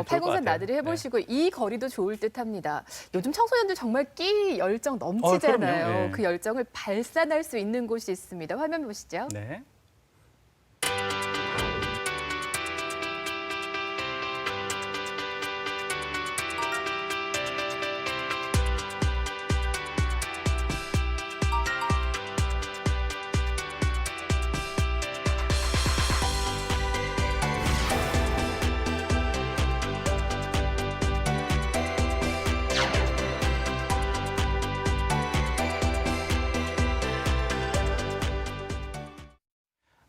좋을 것 팔공산 같아요. 나들이 해보시고 이 거리도 좋을 듯합니다. 요즘 청소년들 정말 끼 열정 넘치잖아요. 그럼요. 예. 그 열정을 발산할 수 있는 곳이 있습니다. 화면 보시죠. 네.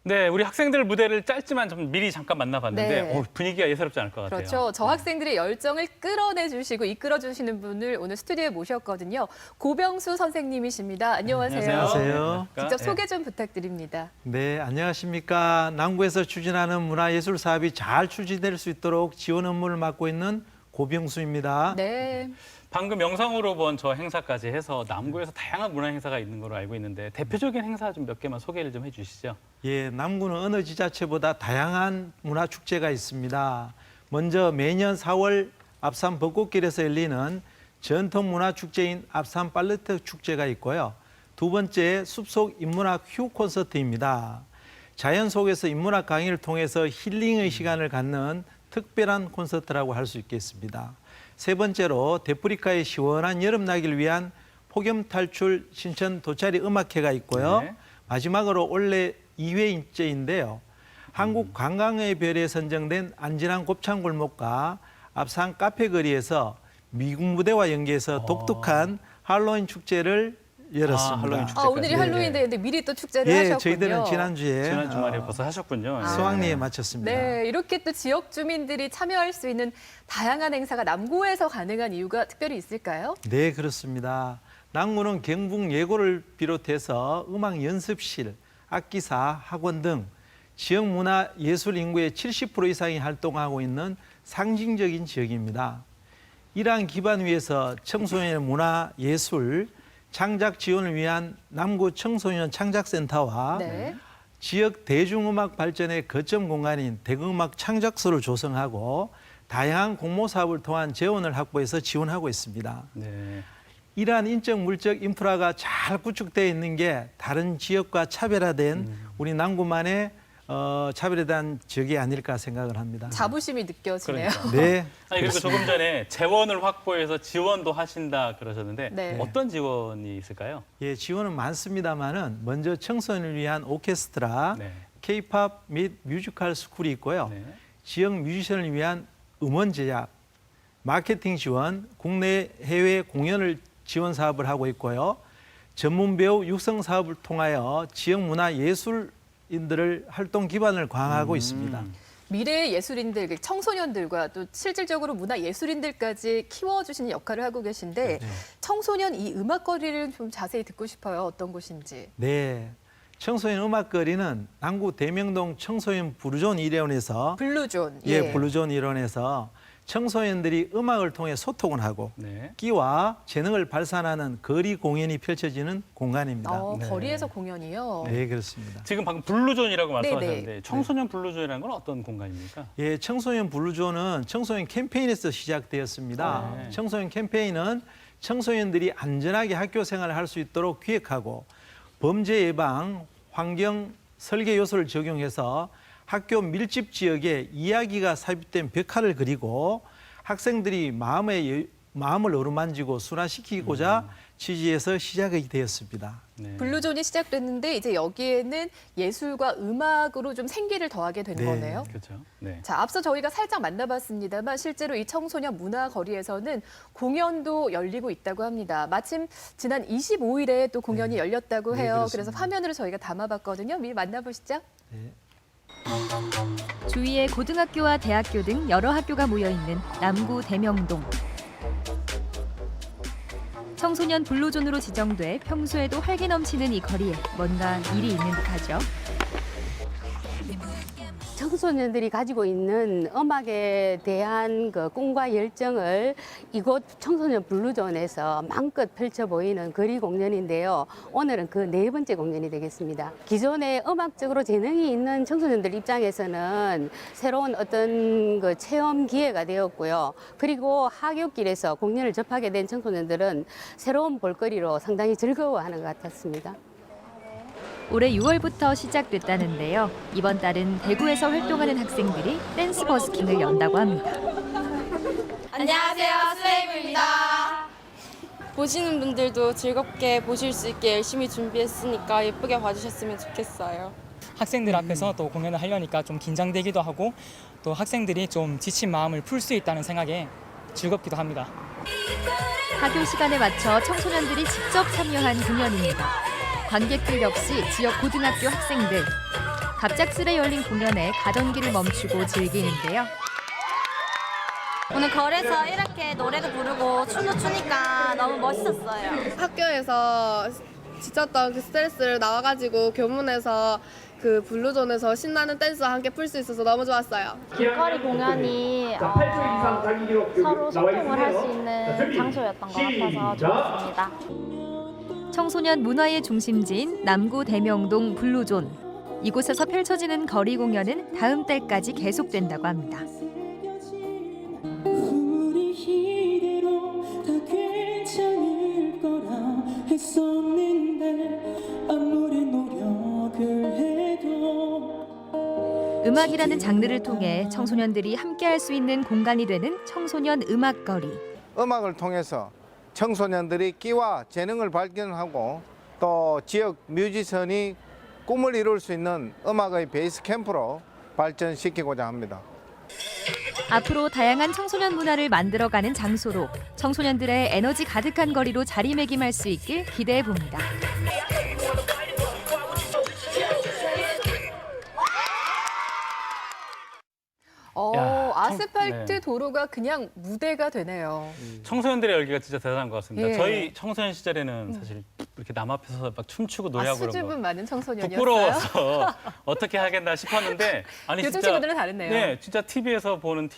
네, 우리 학생들 무대를 짧지만 좀 미리 잠깐 만나봤는데 네. 분위기가 예사롭지 않을 것 같아요. 그렇죠. 저 학생들의 열정을 끌어내주시고 이끌어주시는 분을 오늘 스튜디오에 모셨거든요. 고병수 선생님이십니다. 안녕하세요. 안녕하세요. 직접 네. 소개 좀 부탁드립니다. 네, 안녕하십니까. 남구에서 추진하는 문화예술 사업이 잘 추진될 수 있도록 지원 업무를 맡고 있는 고병수입니다. 네. 방금 영상으로 본 저 행사까지 해서 남구에서 다양한 문화 행사가 있는 걸로 알고 있는데 대표적인 행사 좀 몇 개만 소개를 좀 해주시죠. 예, 남구는 어느 지자체보다 다양한 문화 축제가 있습니다. 먼저 매년 4월 앞산 벚꽃길에서 열리는 전통 문화 축제인 앞산 팔레트 축제가 있고요. 두 번째 숲속 인문학 휴 콘서트입니다. 자연 속에서 인문학 강의를 통해서 힐링의 시간을 갖는 특별한 콘서트라고 할 수 있겠습니다. 세 번째로 데프리카의 시원한 여름나기를 위한 폭염 탈출 신천 도차리 음악회가 있고요. 네. 마지막으로 올해 2회째인데요. 한국 관광의 별에 선정된 안진한 곱창 골목과 앞산 카페 거리에서 미국 무대와 연계해서 독특한 할로윈 축제를 열었습니다. 할로윈 축제. 오늘이 네. 할로윈 데이인데 미리 또 축제를 예, 하셨군요. 저희들은 지난주에 지난 주말에 벌써 하셨군요. 수학리에 마쳤습니다. 네, 이렇게 또 지역 주민들이 참여할 수 있는 다양한 행사가 남구에서 가능한 이유가 특별히 있을까요? 네, 그렇습니다. 남구는 경북 예고를 비롯해서 음악 연습실, 악기사, 학원 등 지역 문화 예술 인구의 70% 이상이 활동하고 있는 상징적인 지역입니다. 이러한 기반 위에서 청소년 문화 예술 창작 지원을 위한 남구 청소년 창작센터와 네. 지역 대중음악 발전의 거점 공간인 대극음악 창작소를 조성하고 다양한 공모 사업을 통한 재원을 확보해서 지원하고 있습니다. 네. 이러한 인적 물적 인프라가 잘 구축되어 있는 게 다른 지역과 차별화된 우리 남구만의 차별화된 지역이 아닐까 생각을 합니다. 자부심이 느껴지네요. 그러니까. 네. 아니, 그리고 조금 전에 재원을 확보해서 지원도 하신다 그러셨는데 네. 어떤 지원이 있을까요? 예, 지원은 많습니다만은 먼저 청소년을 위한 오케스트라, 네. K-팝 및 뮤지컬 스쿨이 있고요. 네. 지역 뮤지션을 위한 음원 제작, 마케팅 지원, 국내 해외 공연을 지원 사업을 하고 있고요. 전문 배우 육성 사업을 통하여 지역 문화 예술인들을 활동 기반을 강화하고 있습니다. 미래의 예술인들, 청소년들과 또 실질적으로 문화 예술인들까지 키워주시는 역할을 하고 계신데 청소년 이 음악거리를 좀 자세히 듣고 싶어요. 어떤 곳인지. 네. 청소년 음악거리는 남구 대명동 청소년 블루존 일원에서 블루존. 블루존 일원에서 청소년들이 음악을 통해 소통을 하고 네. 끼와 재능을 발산하는 거리 공연이 펼쳐지는 공간입니다. 네. 거리에서 공연이요. 네, 그렇습니다. 지금 방금 블루존이라고 말씀하셨는데 네네. 청소년 블루존이라는 건 어떤 공간입니까? 예, 청소년 블루존은 청소년 캠페인에서 시작되었습니다. 네. 청소년 캠페인은 청소년들이 안전하게 학교 생활을 할 수 있도록 기획하고 범죄 예방, 환경, 설계 요소를 적용해서 학교 밀집 지역에 이야기가 삽입된 벽화를 그리고 학생들이 마음을 어루만지고 순화시키고자 취지해서 시작이 되었습니다. 네. 블루존이 시작됐는데 이제 여기에는 예술과 음악으로 좀 생기를 더하게 된 네. 거네요. 그렇죠. 네. 자, 앞서 저희가 살짝 만나봤습니다만 실제로 이 청소년 문화거리에서는 공연도 열리고 있다고 합니다. 마침 지난 25일에 또 공연이 열렸다고 네, 해요. 그렇습니다. 그래서 화면으로 저희가 담아봤거든요. 미리 만나보시죠. 네. 주위에 고등학교와 대학교 등 여러 학교가 모여있는 남구 대명동. 청소년 블루존으로 지정돼 평소에도 활기 넘치는 이 거리에 뭔가 일이 있는 듯하죠. 청소년들이 가지고 있는 음악에 대한 그 꿈과 열정을 이곳 청소년 블루존에서 마음껏 펼쳐 보이는 거리 공연인데요. 오늘은 그 네 번째 공연이 되겠습니다. 기존에 음악적으로 재능이 있는 청소년들 입장에서는 새로운 어떤 그 체험 기회가 되었고요. 그리고 하굣길에서 공연을 접하게 된 청소년들은 새로운 볼거리로 상당히 즐거워하는 것 같았습니다. 올해 6월부터 시작됐다는데요. 이번 달은 대구에서 활동하는 학생들이 댄스 버스킹을 연다고 합니다. 안녕하세요, 슬레이브입니다. 보시는 분들도 즐겁게 보실 수 있게 열심히 준비했으니까 예쁘게 봐주셨으면 좋겠어요. 학생들 앞에서 또 공연을 하려니까 좀 긴장되기도 하고 또 학생들이 좀 지친 마음을 풀 수 있다는 생각에 즐겁기도 합니다. 학교 시간에 맞춰 청소년들이 직접 참여한 공연입니다. 관객들 역시 지역 고등학교 학생들. 갑작스레 열린 공연에 가던 길을 멈추고 즐기는데요. 오늘 거리에서 이렇게 노래도 부르고 춤도 추니까 너무 멋있었어요. 학교에서 지쳤던 그 스트레스를 나와가지고 교문에서 그 블루존에서 신나는 댄스와 함께 풀 수 있어서 너무 좋았어요. 길거리 공연이 서로 소통을 할 수 있는 장소였던 것 같아서 좋았습니다. 청소년 문화의 중심지인 남구 대명동 블루존. 이곳에서 펼쳐지는 거리 공연은 다음 달까지 계속된다고 합니다. 우리 이대로 다 괜찮을 거라 했었는데 아무리 노력을 해도 음악이라는 장르를 통해 청소년들이 함께할 수 있는 공간이 되는 청소년 음악거리. 음악을 통해서 청소년들이 끼와 재능을 발견하고 또 지역 뮤지션이 꿈을 이룰 수 있는 음악의 베이스 캠프로 발전시키고자 합니다. 앞으로 다양한 청소년 문화를 만들어가는 장소로 청소년들의 에너지 가득한 거리로 자리매김할 수 있길 기대해 봅니다. 야, 아스팔트 네. 도로가 그냥 무대가 되네요. 청소년들의 열기가 진짜 대단한 것 같습니다. 예. 저희 청소년 시절에는 사실 이렇게 남 앞에서 막 춤추고 노래하고 그런 수줍은 거 많은 청소년이었어요. 부끄러워서 어떻게 하겠나 싶었는데 아니 요즘 진짜 친구들은 다르네요. 네, 진짜 TV에서 보던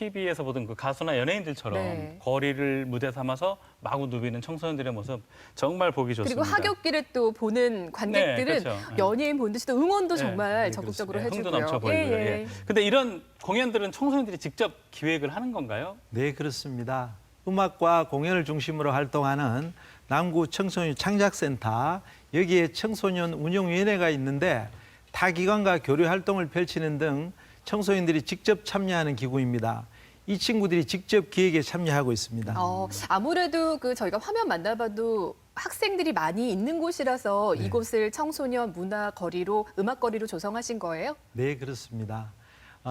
그 가수나 연예인들처럼 네. 거리를 무대 삼아서 마구 누비는 청소년들의 모습 정말 보기 좋습니다. 그리고 하굣길에 또 보는 관객들은 네, 그렇죠. 연예인 본 듯이 또 응원도 네, 정말 네, 적극적으로 그렇습니다. 해주고요. 흥도 넘쳐 보이고요. 예. 근데 이런 공연들은 청소년들이 직접 기획을 하는 건가요? 네, 그렇습니다. 음악과 공연을 중심으로 활동하는 남구 청소년 창작센터, 여기에 청소년 운영위원회가 있는데 타 기관과 교류 활동을 펼치는 등 청소년들이 직접 참여하는 기구입니다. 이 친구들이 직접 기획에 참여하고 있습니다. 아무래도 그 저희가 화면 만나봐도 학생들이 많이 있는 곳이라서 네. 이곳을 청소년 문화 거리로 음악 거리로 조성하신 거예요? 네, 그렇습니다.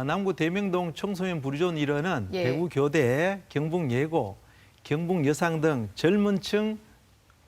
남구 대명동 청소년 부르존 일원은 예. 대구교대, 경북예고, 경북여상 등 젊은 층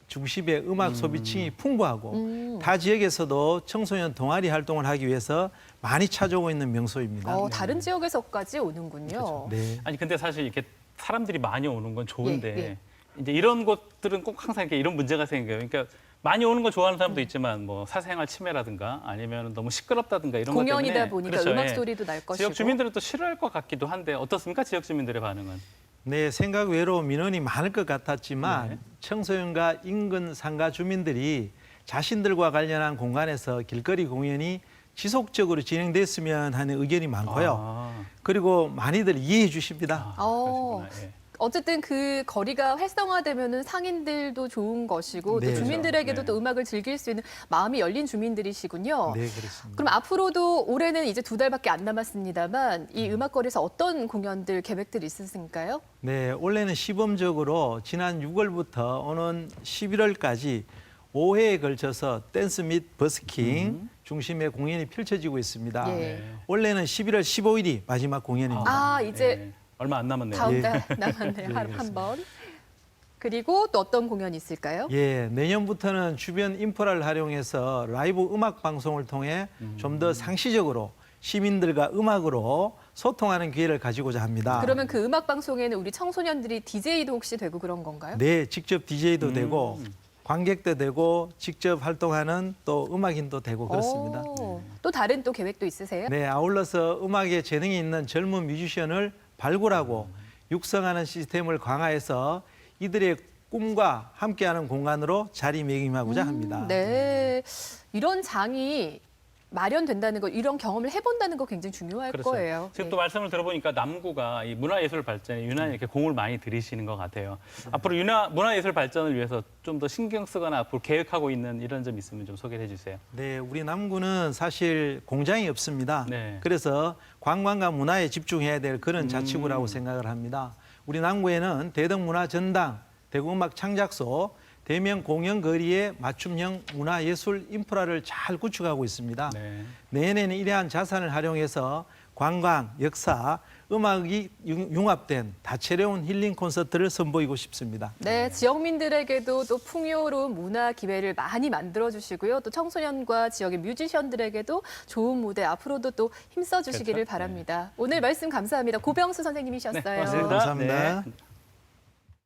중심의 음악 소비층이 풍부하고 타 지역에서도 청소년 동아리 활동을 하기 위해서 많이 찾아오고 있는 명소입니다. 다른 지역에서까지 오는군요. 그렇죠. 네. 아니 근데 사실 이렇게 사람들이 많이 오는 건 좋은데 예, 예. 이제 이런 곳들은 꼭 항상 이렇게 이런 문제가 생겨요. 그러니까 많이 오는 거 좋아하는 사람도 있지만 뭐 사생활 침해라든가 아니면 너무 시끄럽다든가 이런 것 때문에 공연이다 보니까 그렇죠. 음악 예. 소리도 날 것이고. 지역 주민들은 또 싫어할 것 같기도 한데 어떻습니까? 지역 주민들의 반응은? 네, 생각 외로 민원이 많을 것 같았지만 네. 청소년과 인근 상가 주민들이 자신들과 관련한 공간에서 길거리 공연이 지속적으로 진행됐으면 하는 의견이 많고요. 그리고 많이들 이해해 주십니다. 그러시구나. 예. 어쨌든 그 거리가 활성화되면은 상인들도 좋은 것이고 네. 또 주민들에게도 네. 또 음악을 즐길 수 있는 마음이 열린 주민들이시군요. 네, 그렇습니다. 그럼 앞으로도 올해는 이제 2달밖에 안 남았습니다만 이 음악거리에서 어떤 공연들 계획들 있으신가요? 네, 원래는 시범적으로 지난 6월부터 오는 11월까지 5회에 걸쳐서 댄스 및 버스킹 중심의 공연이 펼쳐지고 있습니다. 예. 원래는 11월 15일이 마지막 공연입니다. 이제 예. 얼마 안 남았네요. 다음 달 남았네요. 네, 하루 한 그렇습니다. 번. 그리고 또 어떤 공연이 있을까요? 예, 내년부터는 주변 인프라를 활용해서 라이브 음악 방송을 통해 좀 더 상시적으로 시민들과 음악으로 소통하는 기회를 가지고자 합니다. 그러면 그 음악 방송에는 우리 청소년들이 DJ도 혹시 되고 그런 건가요? 네, 직접 DJ도 되고 관객도 되고 직접 활동하는 또 음악인도 되고 그렇습니다. 또 다른 또 계획도 있으세요? 네, 아울러서 음악에 재능이 있는 젊은 뮤지션을 발굴하고 육성하는 시스템을 강화해서 이들의 꿈과 함께하는 공간으로 자리매김하고자 합니다. 네, 이런 장이 마련된다는 거, 이런 경험을 해본다는 거 굉장히 중요할 그렇죠. 거예요. 지금 네. 또 말씀을 들어보니까 남구가 이 문화예술 발전에 유난히 이렇게 공을 많이 들이시는 것 같아요. 앞으로 문화예술 발전을 위해서 좀 더 신경 쓰거나 앞으로 계획하고 있는 이런 점 있으면 좀 소개해 주세요. 네, 우리 남구는 사실 공장이 없습니다. 네. 그래서 관광과 문화에 집중해야 될 그런 자치구라고 생각을 합니다. 우리 남구에는 대덕문화전당, 대구음악창작소, 대면 공연거리의 맞춤형 문화예술 인프라를 잘 구축하고 있습니다. 네. 내년에는 이러한 자산을 활용해서 관광, 역사, 음악이 융합된 다채로운 힐링 콘서트를 선보이고 싶습니다. 네, 지역민들에게도 또 풍요로운 문화 기회를 많이 만들어 주시고요. 또 청소년과 지역의 뮤지션들에게도 좋은 무대 앞으로도 또 힘써 주시기를 그렇죠. 바랍니다. 오늘 말씀 감사합니다. 고병수 선생님이셨어요. 네, 고맙습니다. 감사합니다. 네.